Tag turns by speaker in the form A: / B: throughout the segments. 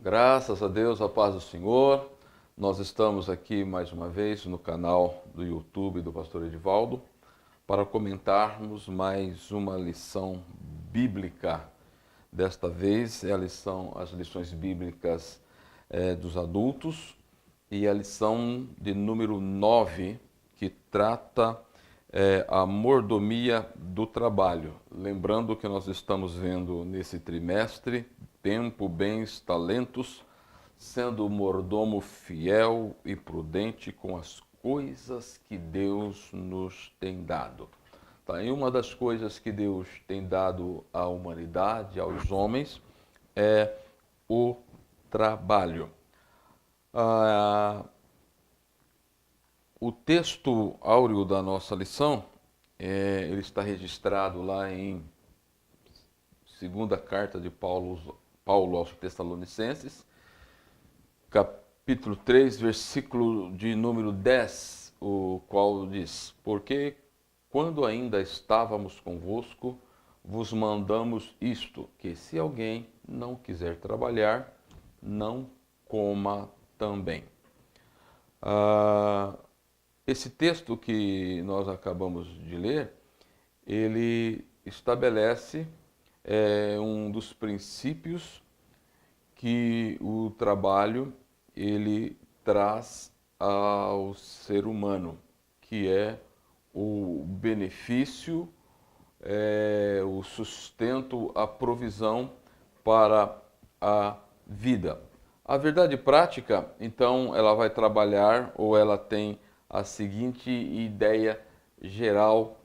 A: Graças a Deus, a paz do Senhor. Nós estamos aqui mais uma vez no canal do YouTube do Pastor Edivaldo para comentarmos mais uma lição bíblica. Desta vez é as lições bíblicas dos adultos e a lição de número 9, que trata a mordomia do trabalho. Lembrando que nós estamos vendo nesse trimestre tempo, bens, talentos, sendo mordomo fiel e prudente com as coisas que Deus nos tem dado. Tá? E uma das coisas que Deus tem dado à humanidade, aos homens, é o trabalho. O texto áureo da nossa lição, ele está registrado lá em segunda carta de Paulo aos Tessalonicenses, capítulo 3, versículo de número 10, o qual diz: Porque quando ainda estávamos convosco, vos mandamos isto, que se alguém não quiser trabalhar, não coma também. Esse texto que nós acabamos de ler, ele estabelece um dos princípios que o trabalho ele traz ao ser humano, que é o benefício, o sustento, a provisão para a vida. A verdade prática, então, ela vai trabalhar ou ela tem a seguinte ideia geral,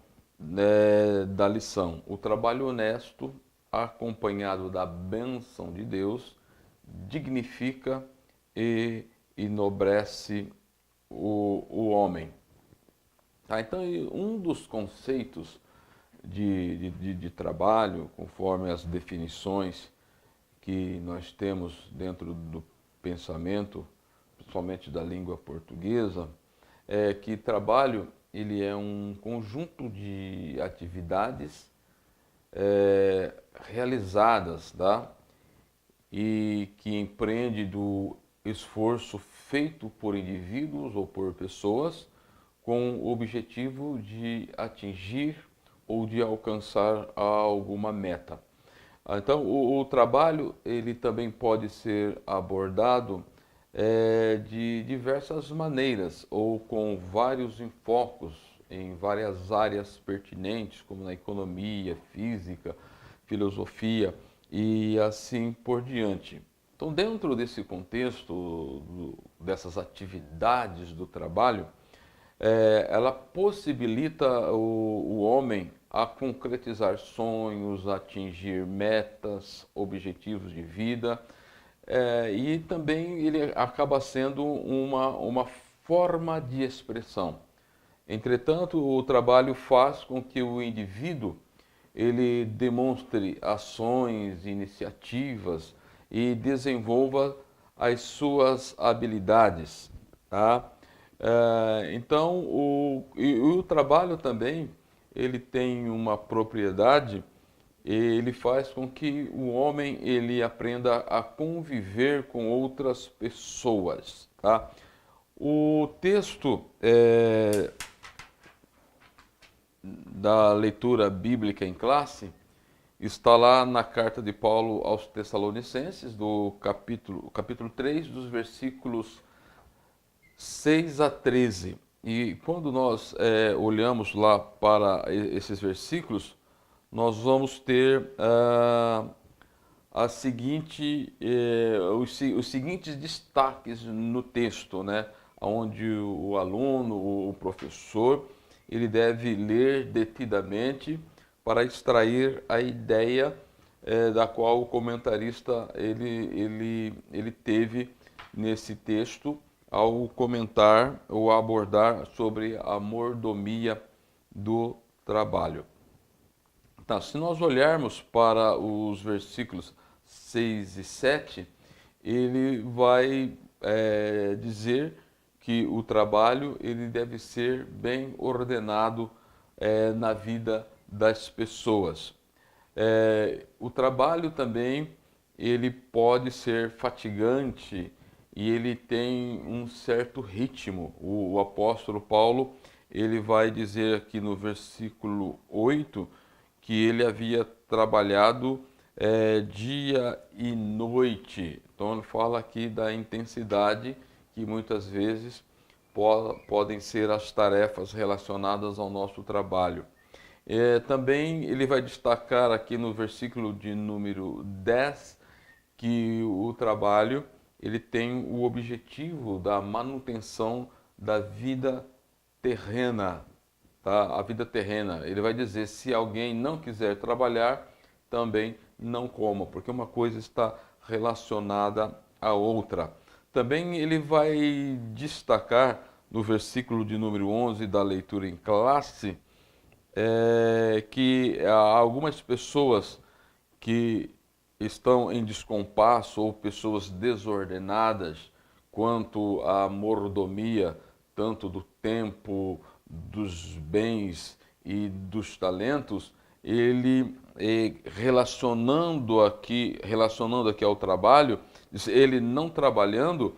A: da lição: o trabalho honesto, acompanhado da bênção de Deus, dignifica e enobrece o homem. Tá? Então, um dos conceitos de trabalho, conforme as definições que nós temos dentro do pensamento, principalmente da língua portuguesa, é que trabalho ele é um conjunto de atividades realizadas, tá? E que empreende do esforço feito por indivíduos ou por pessoas com o objetivo de atingir ou de alcançar alguma meta. Então, o trabalho ele também pode ser abordado de diversas maneiras ou com vários enfocos em várias áreas pertinentes, como na economia, física, filosofia e assim por diante. Então, dentro desse contexto, dessas atividades do trabalho, ela possibilita o homem a concretizar sonhos, a atingir metas, objetivos de vida, e também ele acaba sendo uma forma de expressão. Entretanto, o trabalho faz com que o indivíduo ele demonstre ações, iniciativas e desenvolva as suas habilidades, tá? Então, o trabalho também ele tem uma propriedade, ele faz com que o homem ele aprenda a conviver com outras pessoas, tá? O texto da leitura bíblica em classe está lá na carta de Paulo aos Tessalonicenses, do capítulo 3, dos versículos 6 a 13. E quando nós olhamos lá para esses versículos, nós vamos ter os seguintes destaques no texto, né? Onde o aluno, o professor, ele deve ler detidamente para extrair a ideia da qual o comentarista ele teve nesse texto ao comentar ou abordar sobre a mordomia do trabalho. Então, se nós olharmos para os versículos 6 e 7, ele vai dizer que o trabalho ele deve ser bem ordenado na vida das pessoas. O trabalho também ele pode ser fatigante e ele tem um certo ritmo. O apóstolo Paulo, ele vai dizer aqui no versículo 8 que ele havia trabalhado dia e noite. Então ele fala aqui da intensidade que muitas vezes podem ser as tarefas relacionadas ao nosso trabalho. Também ele vai destacar aqui no versículo de número 10 que o trabalho ele tem o objetivo da manutenção da vida terrena, tá? A vida terrena. Ele vai dizer, se alguém não quiser trabalhar, também não coma, porque uma coisa está relacionada à outra. Também ele vai destacar no versículo de número 11 da leitura em classe, que há algumas pessoas que estão em descompasso ou pessoas desordenadas quanto à mordomia, tanto do tempo, dos bens e dos talentos, ele relacionando aqui ao trabalho, ele não trabalhando,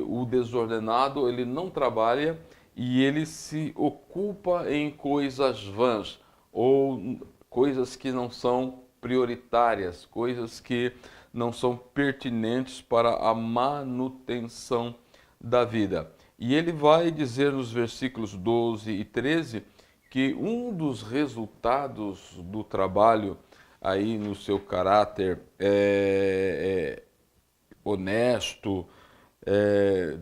A: o desordenado, ele não trabalha e ele se ocupa em coisas vãs ou coisas que não são prioritárias, coisas que não são pertinentes para a manutenção da vida. E ele vai dizer nos versículos 12 e 13 que um dos resultados do trabalho aí no seu caráter honesto,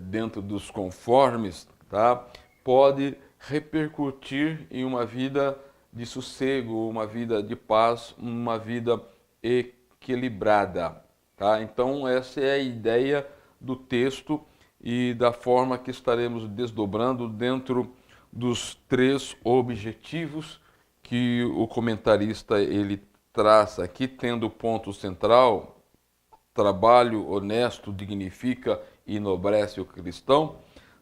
A: dentro dos conformes, tá? Pode repercutir em uma vida de sossego, uma vida de paz, uma vida equilibrada, tá? Então essa é a ideia do texto e da forma que estaremos desdobrando dentro dos 3 objetivos que o comentarista ele traça aqui, tendo o ponto central: trabalho honesto dignifica e enobrece o cristão.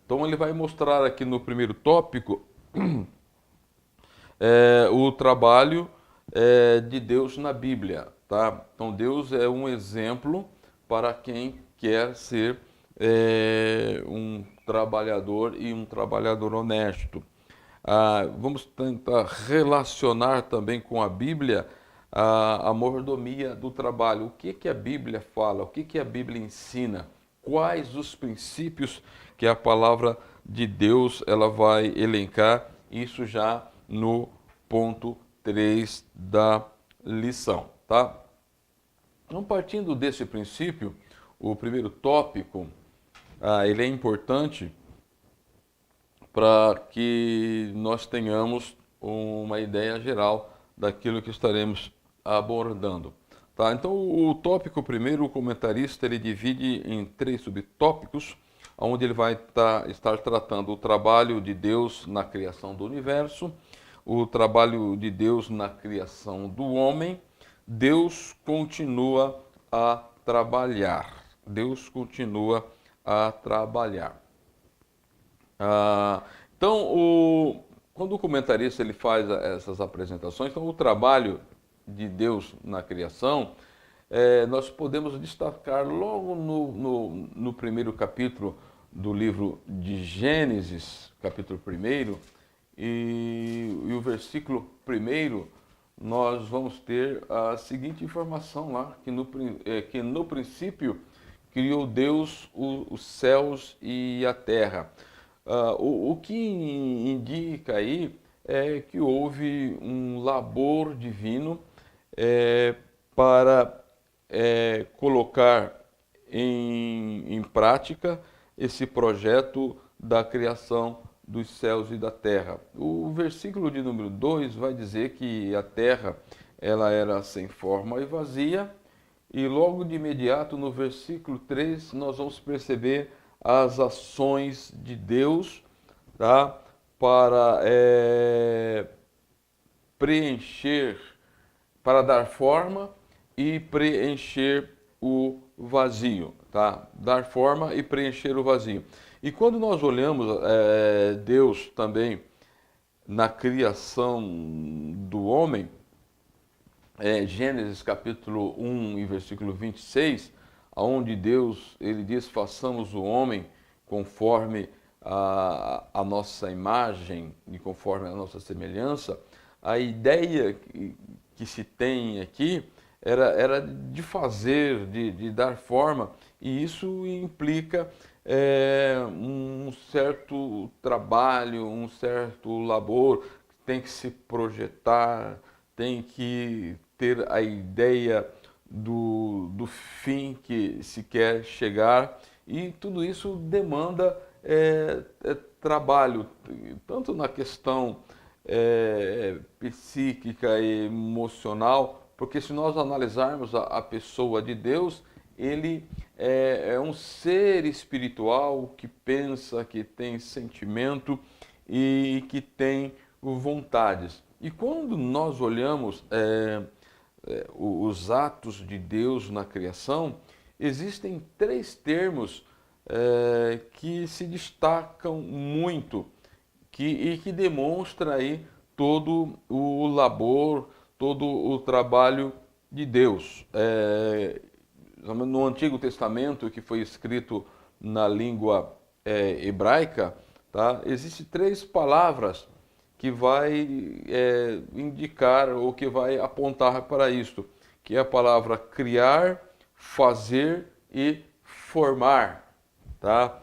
A: Então ele vai mostrar aqui no primeiro tópico o trabalho de Deus na Bíblia, tá? Então Deus é um exemplo para quem quer ser um trabalhador e um trabalhador honesto. Vamos tentar relacionar também com a Bíblia a mordomia do trabalho. O que a Bíblia fala? O que a Bíblia ensina? Quais os princípios que a palavra de Deus ela vai elencar? Isso já no ponto 3 da lição, tá? Então, partindo desse princípio, o primeiro tópico, ele é importante para que nós tenhamos uma ideia geral daquilo que estaremos abordando. Tá? Então, o tópico primeiro, o comentarista, ele divide em 3 subtópicos, onde ele vai estar tratando o trabalho de Deus na criação do universo, o trabalho de Deus na criação do homem. Deus continua a trabalhar. Deus continua a trabalhar. Então, quando o comentarista ele faz essas apresentações, então o trabalho de Deus na criação, nós podemos destacar logo no primeiro capítulo do livro de Gênesis, capítulo 1, e o versículo 1, nós vamos ter a seguinte informação lá, que no princípio criou Deus os céus e a terra. O que indica aí é que houve um labor divino para colocar em prática esse projeto da criação dos céus e da terra. O versículo de número 2 vai dizer que a terra ela era sem forma e vazia, e logo de imediato no versículo 3 nós vamos perceber as ações de Deus, tá? Para preencher, para dar forma e preencher o vazio, tá? Dar forma e preencher o vazio. E quando nós olhamos Deus também na criação do homem, Gênesis capítulo 1 e versículo 26, onde Deus ele diz: façamos o homem conforme a nossa imagem e conforme a nossa semelhança. A ideia que se tem aqui era de fazer, de dar forma, e isso implica um certo trabalho, um certo labor, tem que se projetar, tem que ter a ideia do fim que se quer chegar, e tudo isso demanda trabalho, tanto na questão psíquica e emocional, porque se nós analisarmos a pessoa de Deus, ele é um ser espiritual que pensa, que tem sentimento e que tem vontades. E quando nós olhamos os atos de Deus na criação, existem três termos que se destacam muito e que demonstra aí todo o labor, todo o trabalho de Deus. No Antigo Testamento, que foi escrito na língua hebraica, tá? Existem três palavras que vai indicar ou que vai apontar para isto, que é a palavra criar, fazer e formar, tá?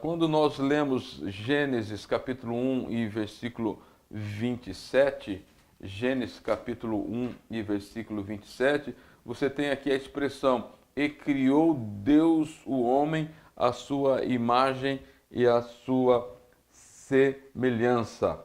A: Quando nós lemos Gênesis capítulo 1 e versículo 27, Gênesis capítulo 1 e versículo 27, você tem aqui a expressão: e criou Deus o homem à sua imagem e à sua semelhança.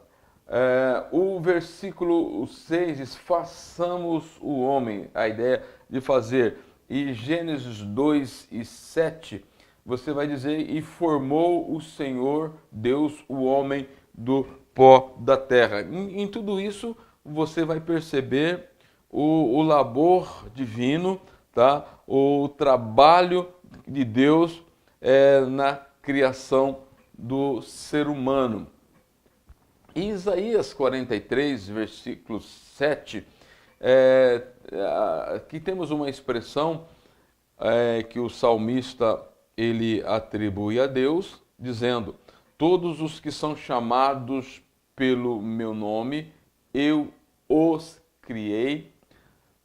A: O versículo 6 diz: façamos o homem, a ideia de fazer. E Gênesis 2 e 7, você vai dizer: e formou o Senhor Deus o homem do pó da terra. Em tudo isso, você vai perceber o labor divino, tá? O trabalho de Deus na criação do ser humano. Em Isaías 43, versículo 7, aqui temos uma expressão que o salmista ele atribui a Deus, dizendo: todos os que são chamados pelo meu nome, eu os criei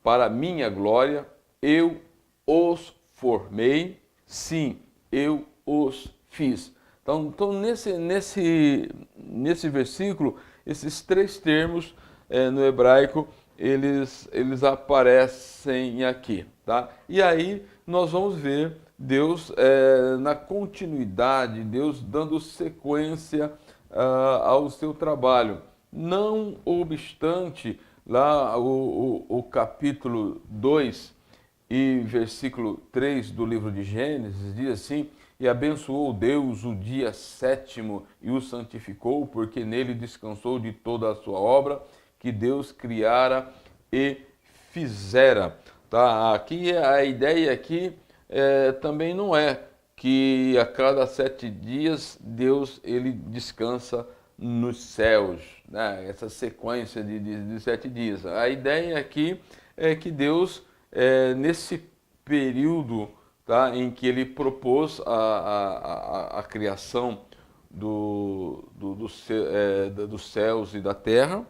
A: para minha glória, eu os formei, sim, eu os fiz. Então nesse versículo, esses três termos no hebraico, eles aparecem aqui, tá? E aí nós vamos ver Deus na continuidade, Deus dando sequência ao seu trabalho. Não obstante, lá o capítulo 2 e versículo 3 do livro de Gênesis diz assim: e abençoou Deus o dia sétimo e o santificou, porque nele descansou de toda a sua obra que Deus criara e fizera. Tá? Aqui a ideia aqui também não é que a cada 7 dias Deus ele descansa nos céus, né? Essa sequência de 7 dias. A ideia aqui é que Deus, nesse período, tá, em que ele propôs a criação dos céus e da terra,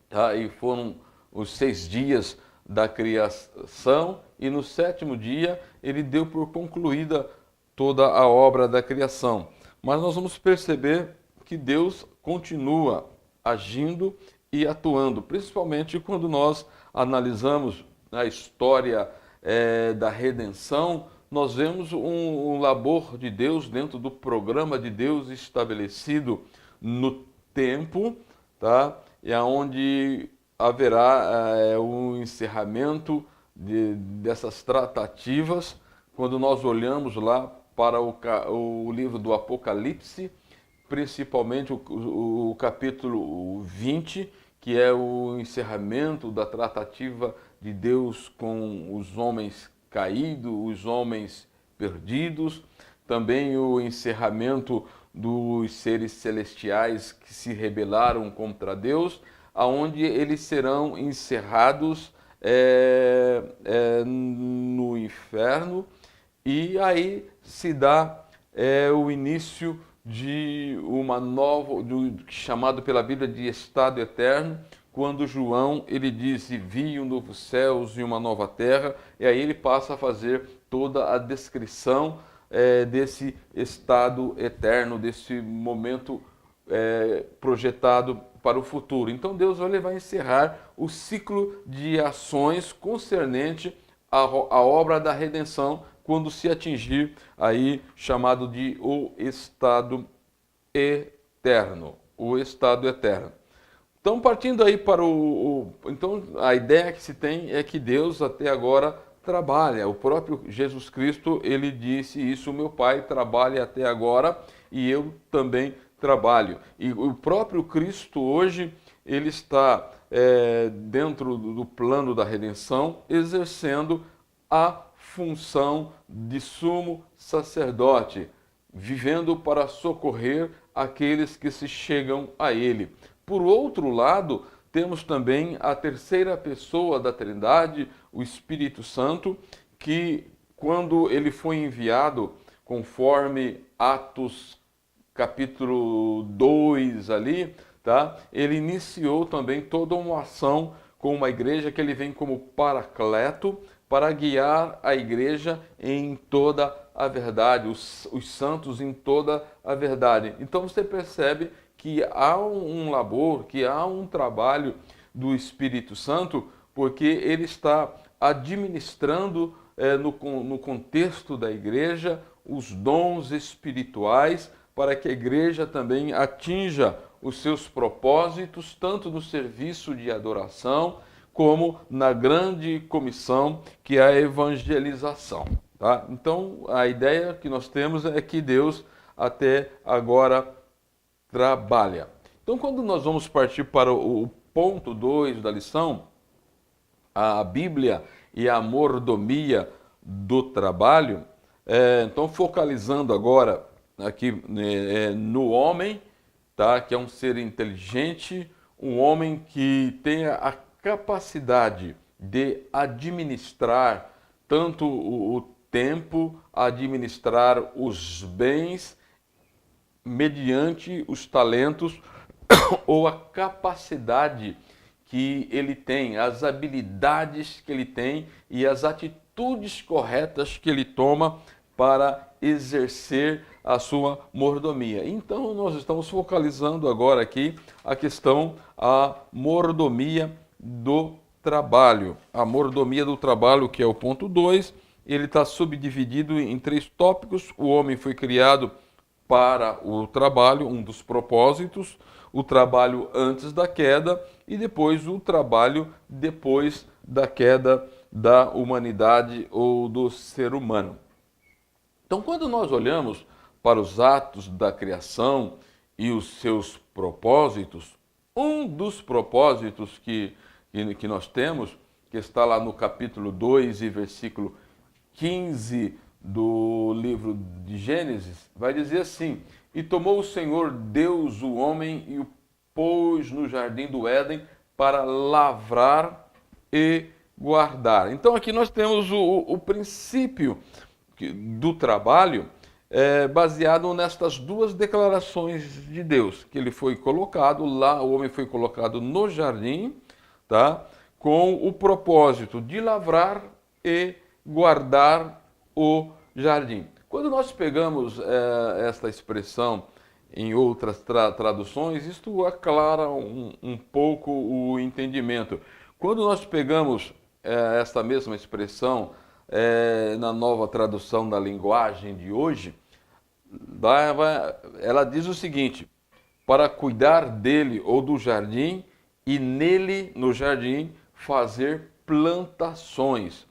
A: tá, e foram os 6 dias da criação, e no 7º dia ele deu por concluída toda a obra da criação. Mas nós vamos perceber que Deus continua agindo e atuando, principalmente quando nós analisamos a história da redenção. Nós vemos um labor de Deus dentro do programa de Deus estabelecido no tempo, tá? E onde haverá o encerramento dessas tratativas. Quando nós olhamos lá para o livro do Apocalipse, principalmente o capítulo 20, que é o encerramento da tratativa de Deus com os homens caídos, os homens perdidos, também o encerramento dos seres celestiais que se rebelaram contra Deus, aonde eles serão encerrados no inferno, e aí se dá o início de uma nova, chamado pela Bíblia de estado eterno, quando João ele diz: "E vi um novo céus e uma nova terra", e aí ele passa a fazer toda a descrição desse estado eterno, desse momento projetado para o futuro. Então Deus vai encerrar o ciclo de ações concernente à obra da redenção, quando se atingir aí chamado de o estado eterno, o estado eterno. Então, partindo aí para então a ideia que se tem é que Deus até agora trabalha. O próprio Jesus Cristo, ele disse isso: "O meu Pai trabalha até agora e eu também trabalho". E o próprio Cristo hoje, ele está dentro do plano da redenção, exercendo a função de sumo sacerdote, vivendo para socorrer aqueles que se chegam a ele. Por outro lado, temos também a terceira pessoa da Trindade, o Espírito Santo, que quando ele foi enviado, conforme Atos capítulo 2 ali, tá? Ele iniciou também toda uma ação com uma igreja que ele vem como paracleto para guiar a igreja em toda a verdade, os santos em toda a verdade. Então você percebe que há um labor, que há um trabalho do Espírito Santo, porque ele está administrando no contexto da igreja os dons espirituais, para que a igreja também atinja os seus propósitos, tanto no serviço de adoração, como na grande comissão, que é a evangelização. Tá? Então, a ideia que nós temos é que Deus até agora trabalha. Então, quando nós vamos partir para o ponto 2 da lição, a Bíblia e a mordomia do trabalho, então focalizando agora aqui no homem, tá? Que é um ser inteligente, um homem que tenha a capacidade de administrar tanto o tempo, administrar os bens, mediante os talentos ou a capacidade que ele tem, as habilidades que ele tem e as atitudes corretas que ele toma para exercer a sua mordomia. Então nós estamos focalizando agora aqui a questão a mordomia do trabalho. A mordomia do trabalho, que é o ponto 2, ele está subdividido em 3 tópicos. O homem foi criado para o trabalho, um dos propósitos, o trabalho antes da queda e depois o trabalho depois da queda da humanidade ou do ser humano. Então, quando nós olhamos para os atos da criação e os seus propósitos, um dos propósitos que nós temos, que está lá no capítulo 2 e versículo 15 do livro de Gênesis, vai dizer assim: "E tomou o Senhor Deus o homem e o pôs no jardim do Éden para lavrar e guardar". Então aqui nós temos o princípio do trabalho baseado nestas 2 declarações de Deus, que ele foi colocado lá, o homem foi colocado no jardim, tá? Com o propósito de lavrar e guardar o jardim. Quando nós pegamos esta expressão em outras traduções, isto aclara um pouco o entendimento. Quando nós pegamos esta mesma expressão na nova tradução da linguagem de hoje, ela diz o seguinte: para cuidar dele ou do jardim e nele, no jardim, fazer plantações.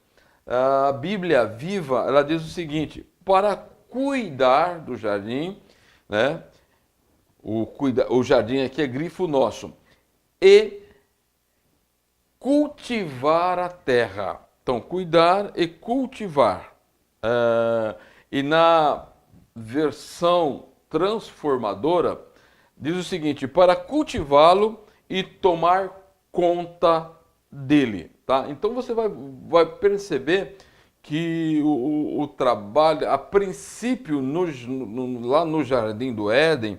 A: A Bíblia Viva, ela diz o seguinte: para cuidar do jardim, né? O jardim aqui é grifo nosso, e cultivar a terra. Então, cuidar e cultivar. E na versão transformadora, diz o seguinte: para cultivá-lo e tomar conta dele, tá? Então você vai perceber que o trabalho, a princípio, lá no Jardim do Éden,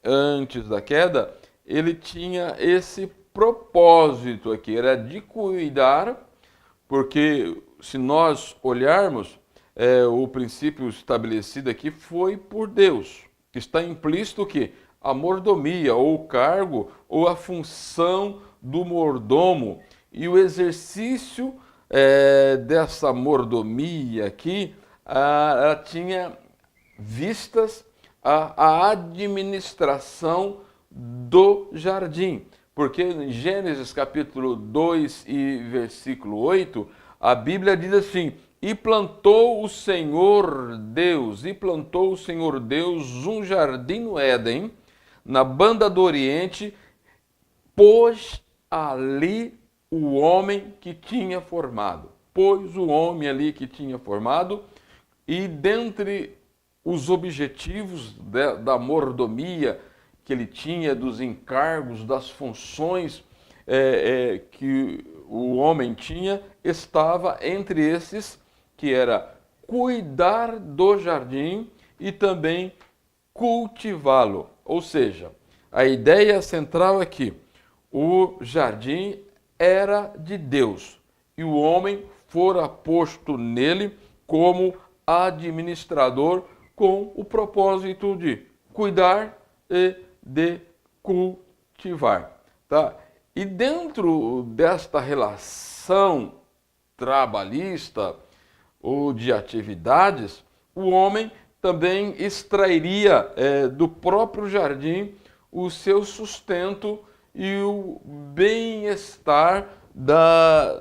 A: antes da queda, ele tinha esse propósito aqui, era de cuidar, porque se nós olharmos, o princípio estabelecido aqui foi por Deus. Está implícito que a mordomia, ou o cargo, ou a função do mordomo e o exercício dessa mordomia aqui, ela tinha vistas a administração do jardim. Porque em Gênesis capítulo 2 e versículo 8, a Bíblia diz assim: e plantou o Senhor Deus um jardim no Éden, na banda do Oriente, pôs ali o homem que tinha formado. Pôs o homem ali que tinha formado, e dentre os objetivos da mordomia que ele tinha, dos encargos, das funções que o homem tinha, estava entre esses que era cuidar do jardim e também cultivá-lo. Ou seja, a ideia central é que o jardim era de Deus e o homem fora posto nele como administrador com o propósito de cuidar e de cultivar, tá? E dentro desta relação trabalhista ou de atividades, o homem também extrairia do próprio jardim o seu sustento e o bem-estar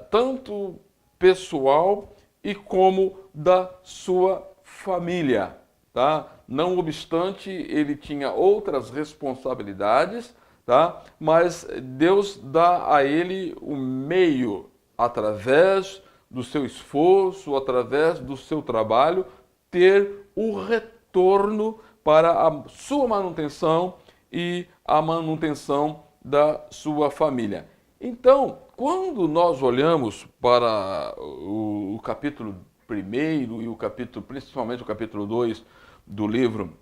A: tanto pessoal e como da sua família, tá? Não obstante, ele tinha outras responsabilidades, tá? Mas Deus dá a ele o meio, através do seu esforço, através do seu trabalho, ter o retorno para a sua manutenção e a manutenção da sua família. Então, quando nós olhamos para o capítulo 1 e o capítulo, principalmente o capítulo 2 do livro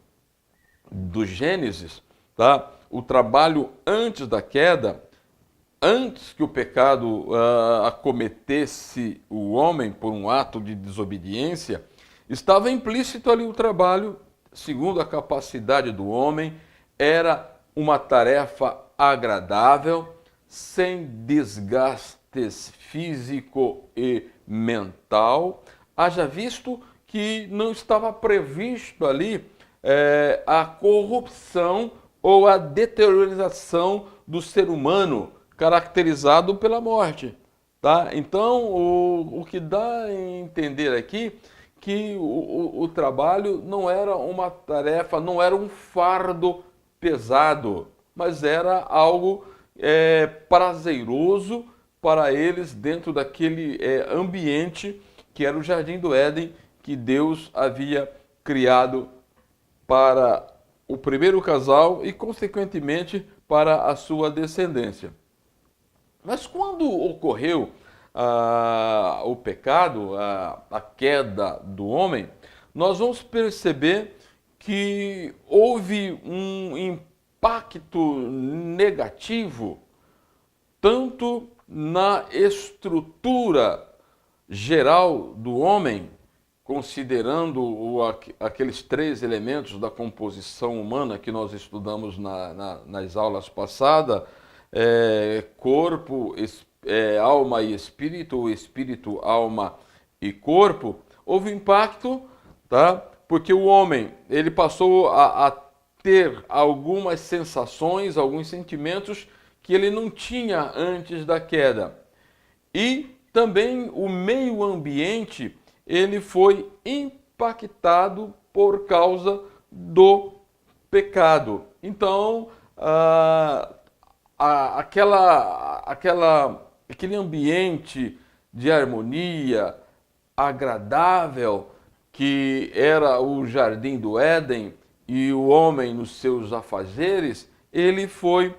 A: do Gênesis, tá? O trabalho antes da queda, antes que o pecado acometesse o homem por um ato de desobediência, estava implícito ali o trabalho, segundo a capacidade do homem, era uma tarefa agradável, sem desgastes físico e mental, haja visto que não estava previsto ali a corrupção ou a deteriorização do ser humano, caracterizado pela morte. Tá? Então, o que dá a entender aqui que o trabalho não era uma tarefa, não era um fardo pesado, mas era algo prazeroso para eles dentro daquele ambiente que era o Jardim do Éden, que Deus havia criado para o primeiro casal e, consequentemente, para a sua descendência. Mas quando ocorreu o pecado, a queda do homem, nós vamos perceber que houve um impacto negativo tanto na estrutura geral do homem, considerando aqueles 3 elementos da composição humana que nós estudamos nas aulas passadas, corpo, alma e espírito, espírito, alma e corpo, houve impacto, tá? Porque o homem ele passou a ter algumas sensações, alguns sentimentos que ele não tinha antes da queda. E também o meio ambiente ele foi impactado por causa do pecado. Então, aquele ambiente de harmonia agradável que era o Jardim do Éden e o homem nos seus afazeres, ele foi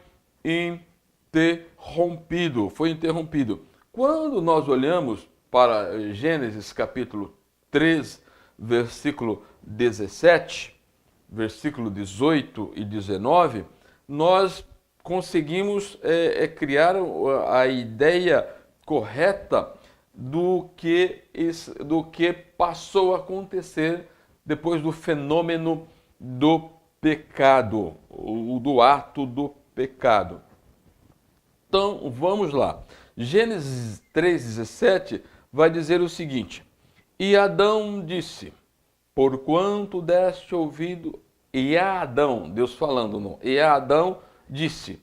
A: interrompido. Foi interrompido. Quando nós olhamos para Gênesis capítulo 3, versículo 17, versículo 18 e 19, nós conseguimos criar a ideia correta do que passou a acontecer depois do fenômeno do pecado, do ato do pecado. Então, vamos lá. Gênesis 3,17 vai dizer o seguinte: E Adão disse, porquanto deste ouvido... E a Adão, Deus falando, não. E a Adão disse,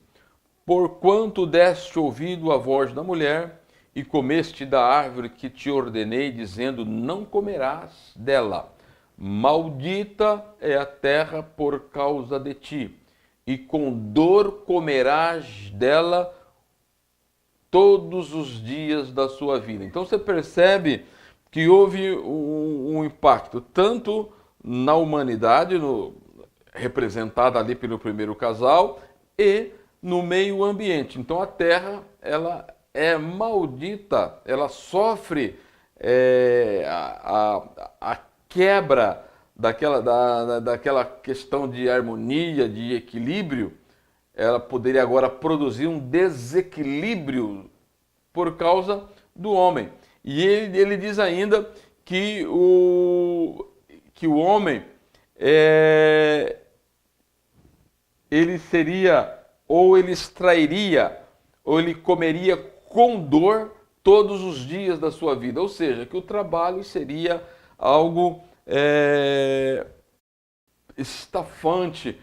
A: porquanto deste ouvido a voz da mulher, e comeste da árvore que te ordenei, dizendo, não comerás dela. Maldita é a terra por causa de ti, e com dor comerás dela todos os dias da sua vida. Então você percebe que houve um impacto tanto na humanidade, representada ali pelo primeiro casal, e no meio ambiente. Então a terra, ela é maldita, ela sofre a quebra daquela questão de harmonia, de equilíbrio. Ela poderia agora produzir um desequilíbrio por causa do homem. E ele diz ainda que o homem ele seria, ou ele extrairia, ou ele comeria com dor todos os dias da sua vida. Ou seja, que o trabalho seria algo estafante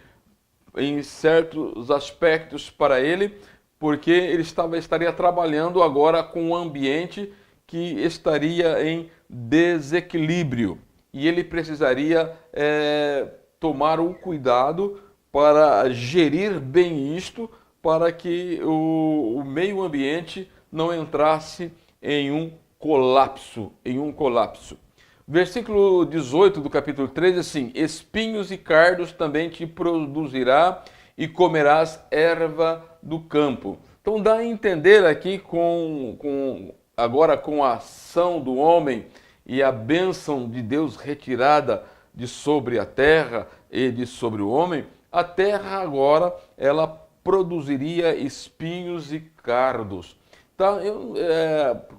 A: em certos aspectos para ele, porque ele estaria trabalhando agora com um ambiente que estaria em desequilíbrio. E ele precisaria tomar um cuidado para gerir bem isto, para que o meio ambiente não entrasse em um colapso, Versículo 18 do capítulo 3, assim, espinhos e cardos também te produzirá e comerás erva do campo. Então dá a entender aqui, agora com a ação do homem e a bênção de Deus retirada de sobre a terra e de sobre o homem, a terra agora ela produziria espinhos e cardos. Tá?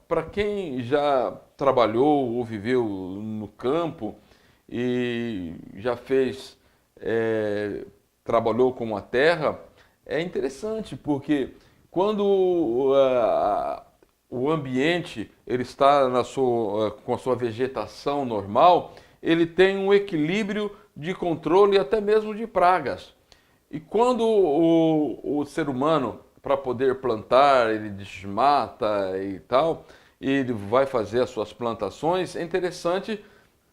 A: Para quem já trabalhou ou viveu no campo e já trabalhou com a terra, é interessante, porque quando o ambiente ele está com a sua vegetação normal, ele tem um equilíbrio de controle até mesmo de pragas. E quando o ser humano, para poder plantar, ele desmata e tal, e ele vai fazer as suas plantações, é interessante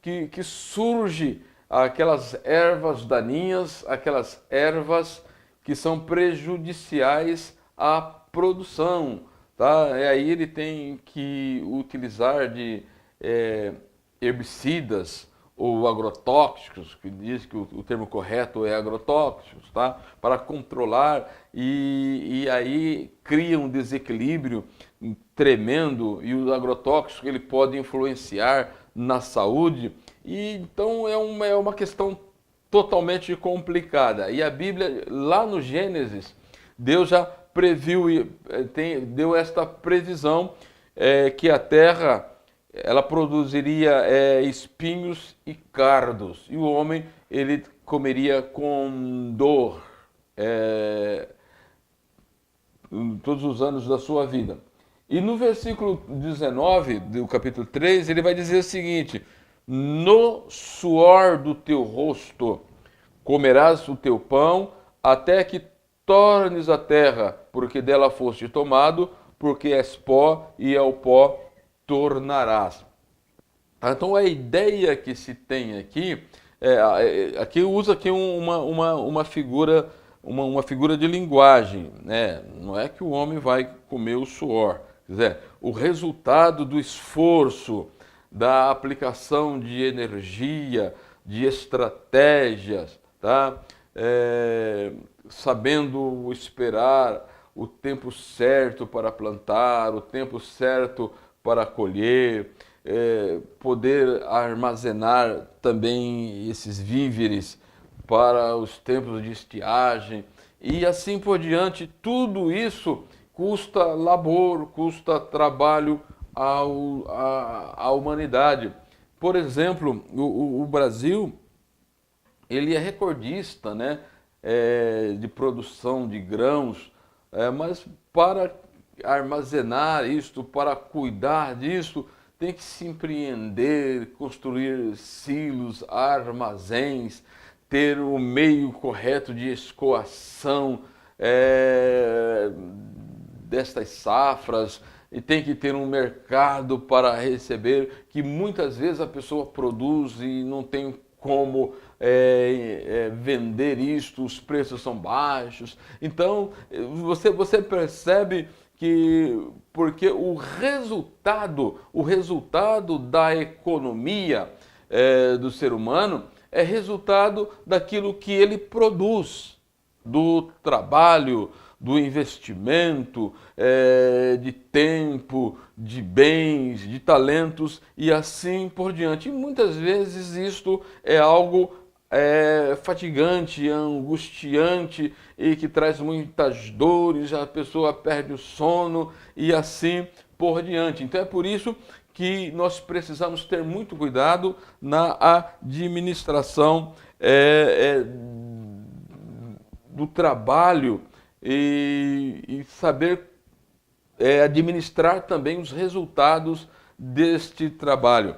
A: que surge aquelas ervas daninhas, aquelas ervas que são prejudiciais à produção, tá? E aí ele tem que utilizar de herbicidas ou agrotóxicos, que diz que o termo correto é agrotóxicos, tá? Para controlar, e aí cria um desequilíbrio tremendo, e o agrotóxico ele pode influenciar na saúde, e então é uma questão totalmente complicada. E a Bíblia, lá no Gênesis, Deus já previu, deu esta previsão que a terra ela produziria espinhos e cardos, e o homem ele comeria com dor todos os anos da sua vida. E no versículo 19 do capítulo 3, ele vai dizer o seguinte: no suor do teu rosto comerás o teu pão, até que tornes a terra, porque dela foste tomado, porque és pó, e ao pó tornarás. Então a ideia que se tem aqui, aqui usa aqui uma figura de linguagem, né? Não é que o homem vai comer o suor, quer dizer, o resultado do esforço, da aplicação de energia, de estratégias, tá? sabendo esperar o tempo certo para plantar, o tempo certo para colher, poder armazenar também esses víveres para os tempos de estiagem e assim por diante. Tudo isso custa labor, custa trabalho à humanidade. Por exemplo, o Brasil, ele é recordista, né, de produção de grãos, mas para armazenar isto, para cuidar disto, tem que se empreender, construir silos, armazéns, ter o meio correto de escoação destas safras, e tem que ter um mercado para receber, que muitas vezes a pessoa produz e não tem como vender isto, os preços são baixos. Então, você percebe que porque o resultado da economia do ser humano é resultado daquilo que ele produz, do trabalho, do investimento, de tempo, de bens, de talentos e assim por diante. E muitas vezes isto é algo fatigante, angustiante e que traz muitas dores, a pessoa perde o sono e assim por diante. Então é por isso que nós precisamos ter muito cuidado na administração do trabalho e saber administrar também os resultados deste trabalho.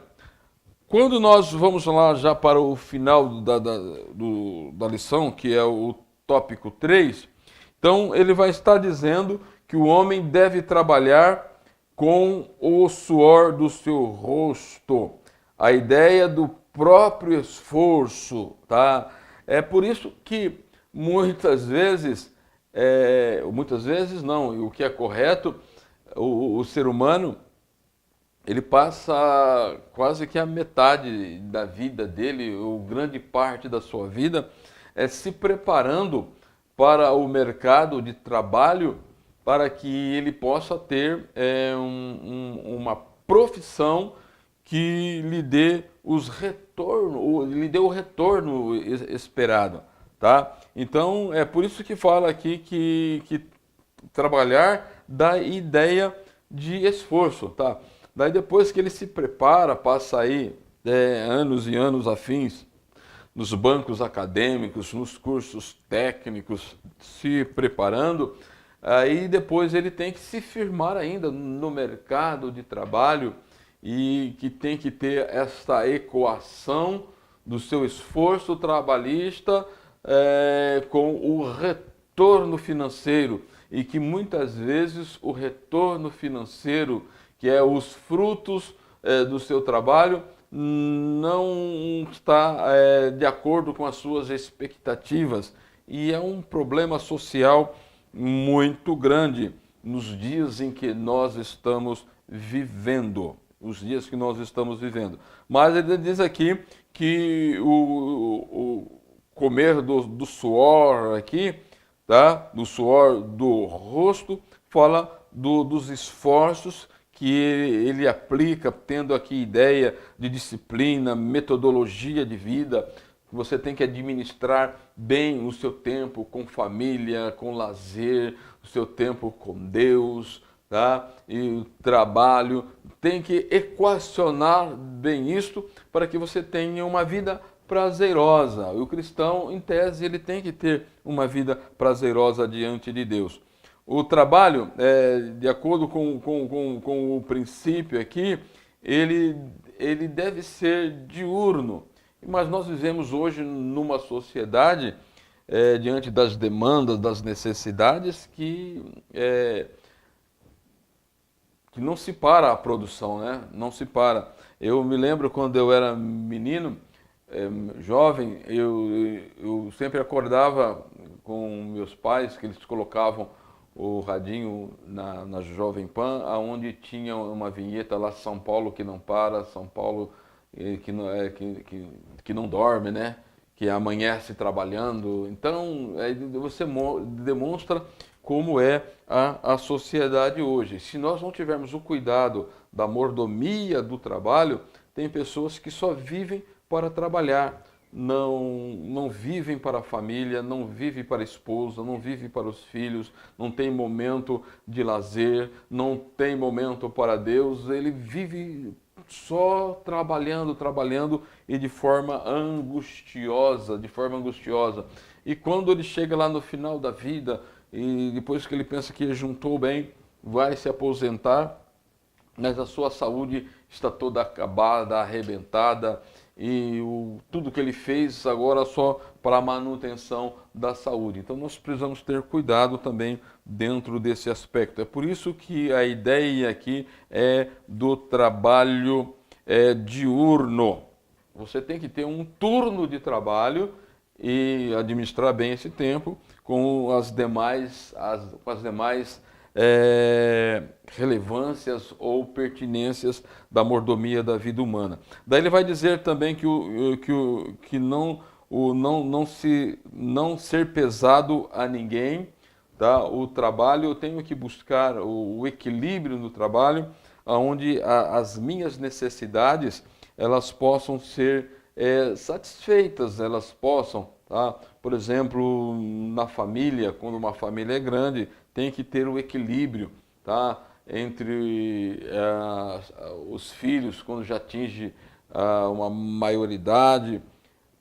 A: Quando nós vamos lá já para o final da lição, que é o tópico 3, então ele vai estar dizendo que o homem deve trabalhar com o suor do seu rosto, a ideia do próprio esforço, tá? É por isso que muitas vezes não, e o que é correto, o ser humano, ele passa quase que a metade da vida dele, ou grande parte da sua vida, se preparando para o mercado de trabalho, para que ele possa ter uma profissão que lhe dê lhe dê o retorno esperado, tá? Então é por isso que fala aqui que trabalhar dá ideia de esforço, tá? Daí depois que ele se prepara, passa aí anos e anos afins nos bancos acadêmicos, nos cursos técnicos, se preparando, aí depois ele tem que se firmar ainda no mercado de trabalho e que tem que ter essa equação do seu esforço trabalhista com o retorno financeiro e que muitas vezes o retorno financeiro, que é os frutos do seu trabalho, não está de acordo com as suas expectativas e é um problema social muito grande nos dias em que nós estamos vivendo. Os dias que nós estamos vivendo. Mas ele diz aqui que o comer do suor aqui, tá? Do suor do rosto, fala dos esforços que ele aplica, tendo aqui ideia de disciplina, metodologia de vida. Você tem que administrar bem o seu tempo com família, com lazer, o seu tempo com Deus, tá? E o trabalho. Tem que equacionar bem isto para que você tenha uma vida prazerosa. O cristão, em tese, ele tem que ter uma vida prazerosa diante de Deus. O trabalho, de acordo com o princípio aqui, ele deve ser diurno. Mas nós vivemos hoje numa sociedade, diante das demandas, das necessidades, que não se para a produção, né? Não se para. Eu me lembro quando eu era menino, jovem, eu sempre acordava com meus pais, que eles colocavam o radinho na Jovem Pan, aonde tinha uma vinheta lá, São Paulo que não para, São Paulo que não dorme, né? que amanhece trabalhando. Então, você demonstra como é a sociedade hoje. Se nós não tivermos o cuidado da mordomia do trabalho, tem pessoas que só vivem para trabalhar, não vivem para a família, não vivem para a esposa, não vivem para os filhos, não tem momento de lazer, não tem momento para Deus, ele vive só trabalhando, trabalhando e de forma angustiosa, E quando ele chega lá no final da vida, e depois que ele pensa que juntou bem, vai se aposentar, mas a sua saúde está toda acabada, arrebentada, e tudo que ele fez agora só para a manutenção da saúde. Então nós precisamos ter cuidado também dentro desse aspecto. É por isso que a ideia aqui é do trabalho diurno. Você tem que ter um turno de trabalho e administrar bem esse tempo com as demais relevâncias ou pertinências da mordomia da vida humana. Daí ele vai dizer também que não ser pesado a ninguém, tá? O trabalho, eu tenho que buscar o equilíbrio no trabalho, onde as minhas necessidades elas possam ser satisfeitas, elas possam, tá? Por exemplo, na família, quando uma família é grande, tem que ter o equilíbrio, tá? Entre os filhos, quando já atinge uma maioridade,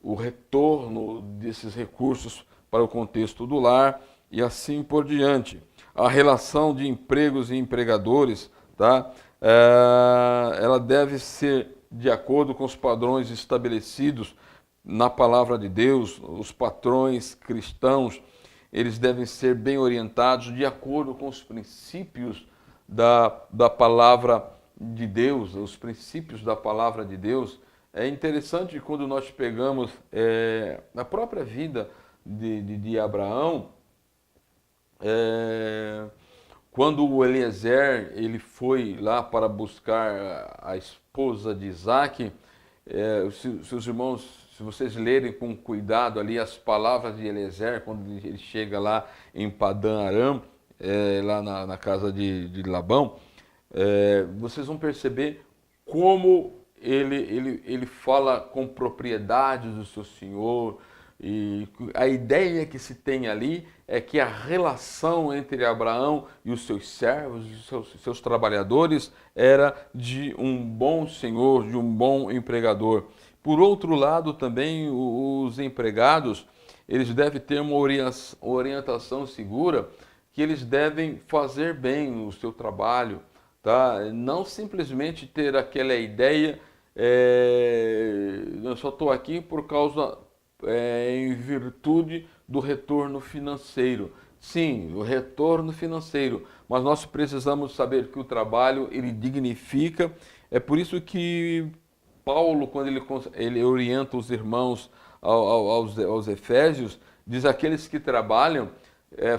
A: o retorno desses recursos para o contexto do lar e assim por diante. A relação de empregos e empregadores, tá? Ela deve ser de acordo com os padrões estabelecidos na palavra de Deus. Os patrões cristãos, eles devem ser bem orientados de acordo com os princípios da palavra de Deus, os princípios da palavra de Deus. É interessante quando nós pegamos a própria vida de Abraão, quando o Eliezer ele foi lá para buscar a esposa de Isaac, se os irmãos, se vocês lerem com cuidado ali as palavras de Eliezer, quando ele chega lá em Padã Aram, lá na casa de Labão, vocês vão perceber como ele fala com propriedade do seu senhor. E a ideia que se tem ali é que a relação entre Abraão e os seus servos, os seus trabalhadores, era de um bom senhor, de um bom empregador. Por outro lado, também os empregados, eles devem ter uma orientação segura, que eles devem fazer bem o seu trabalho, tá? Não simplesmente ter aquela ideia, eu só estou aqui por causa, em virtude do retorno financeiro. Sim, o retorno financeiro, mas nós precisamos saber que o trabalho, ele dignifica. É por isso que Paulo, quando ele orienta os irmãos aos Efésios, diz: aqueles que trabalham,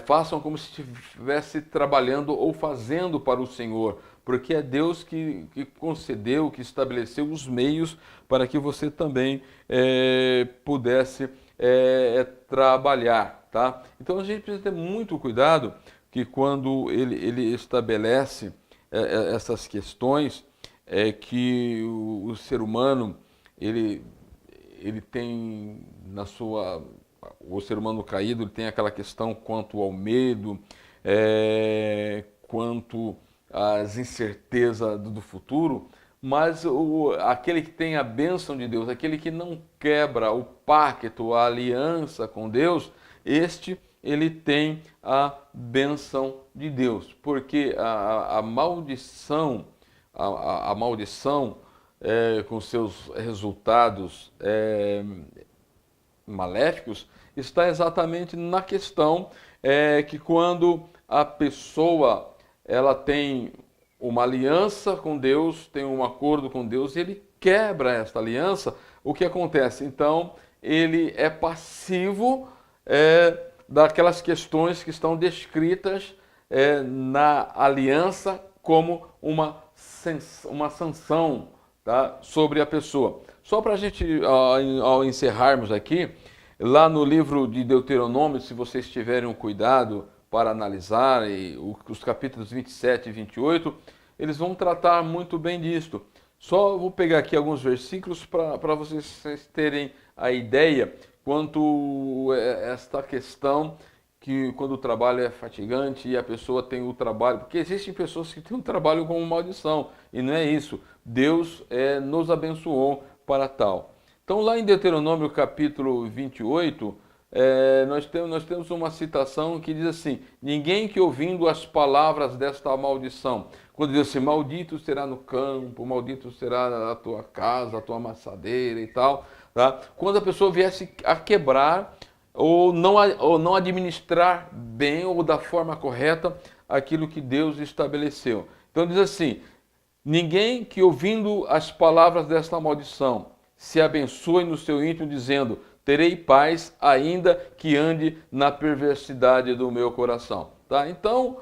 A: façam como se estivesse trabalhando ou fazendo para o Senhor, porque é Deus que concedeu, que estabeleceu os meios para que você também pudesse trabalhar, tá? Então a gente precisa ter muito cuidado que quando ele estabelece essas questões, que o ser humano ele tem o ser humano caído, ele tem aquela questão quanto ao medo, quanto às incertezas do futuro, mas aquele que tem a bênção de Deus, aquele que não quebra o pacto, a aliança com Deus, ele tem a bênção de Deus, porque a maldição, com seus resultados maléficos, está exatamente na questão que quando a pessoa ela tem uma aliança com Deus, tem um acordo com Deus, e ele quebra esta aliança, o que acontece? Então, ele é passivo daquelas questões que estão descritas na aliança como uma sanção, tá? Sobre a pessoa. Só para a gente, ao encerrarmos aqui, lá no livro de Deuteronômio, se vocês tiverem um cuidado para analisar, os capítulos 27 e 28, eles vão tratar muito bem disto. Só vou pegar aqui alguns versículos para vocês terem a ideia quanto esta questão que quando o trabalho é fatigante e a pessoa tem o trabalho, porque existem pessoas que têm o trabalho como maldição, e não é isso. Deus nos abençoou para tal. Então lá em Deuteronômio capítulo 28, nós temos uma citação que diz assim: ninguém que ouvindo as palavras desta maldição, quando diz assim, maldito será no campo, maldito será a tua casa, a tua amassadeira e tal, tá? Quando a pessoa viesse a quebrar ou não administrar bem ou da forma correta aquilo que Deus estabeleceu. Então diz assim: ninguém que ouvindo as palavras desta maldição se abençoe no seu íntimo, dizendo, terei paz, ainda que ande na perversidade do meu coração. Tá? Então,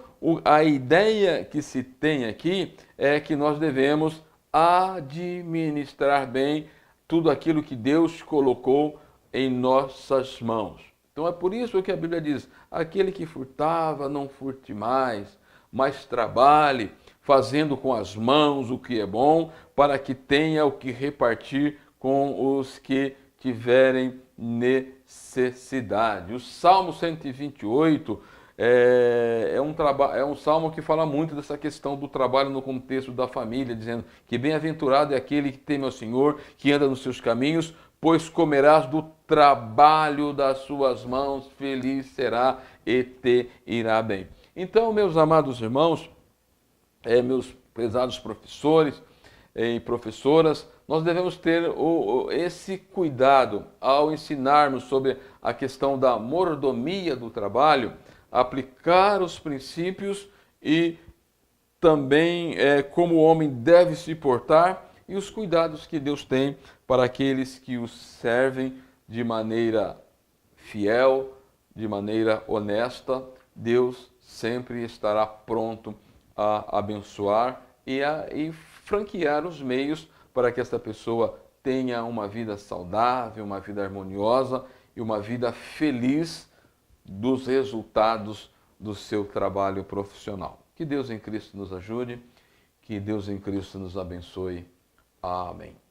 A: a ideia que se tem aqui é que nós devemos administrar bem tudo aquilo que Deus colocou em nossas mãos. Então é por isso que a Bíblia diz, aquele que furtava, não furte mais, mas trabalhe, fazendo com as mãos o que é bom, para que tenha o que repartir com os que tiverem necessidade. O Salmo 128 é um salmo que fala muito dessa questão do trabalho no contexto da família, dizendo que bem-aventurado é aquele que teme ao Senhor, que anda nos seus caminhos, pois comerás do trabalho das suas mãos, feliz será e te irá bem. Então, meus amados irmãos, meus prezados professores e professoras, nós devemos ter esse cuidado ao ensinarmos sobre a questão da mordomia do trabalho, aplicar os princípios e também como o homem deve se portar e os cuidados que Deus tem para aqueles que os servem de maneira fiel, de maneira honesta. Deus sempre estará pronto a abençoar e franquear os meios para que esta pessoa tenha uma vida saudável, uma vida harmoniosa e uma vida feliz dos resultados do seu trabalho profissional. Que Deus em Cristo nos ajude, que Deus em Cristo nos abençoe. Amém.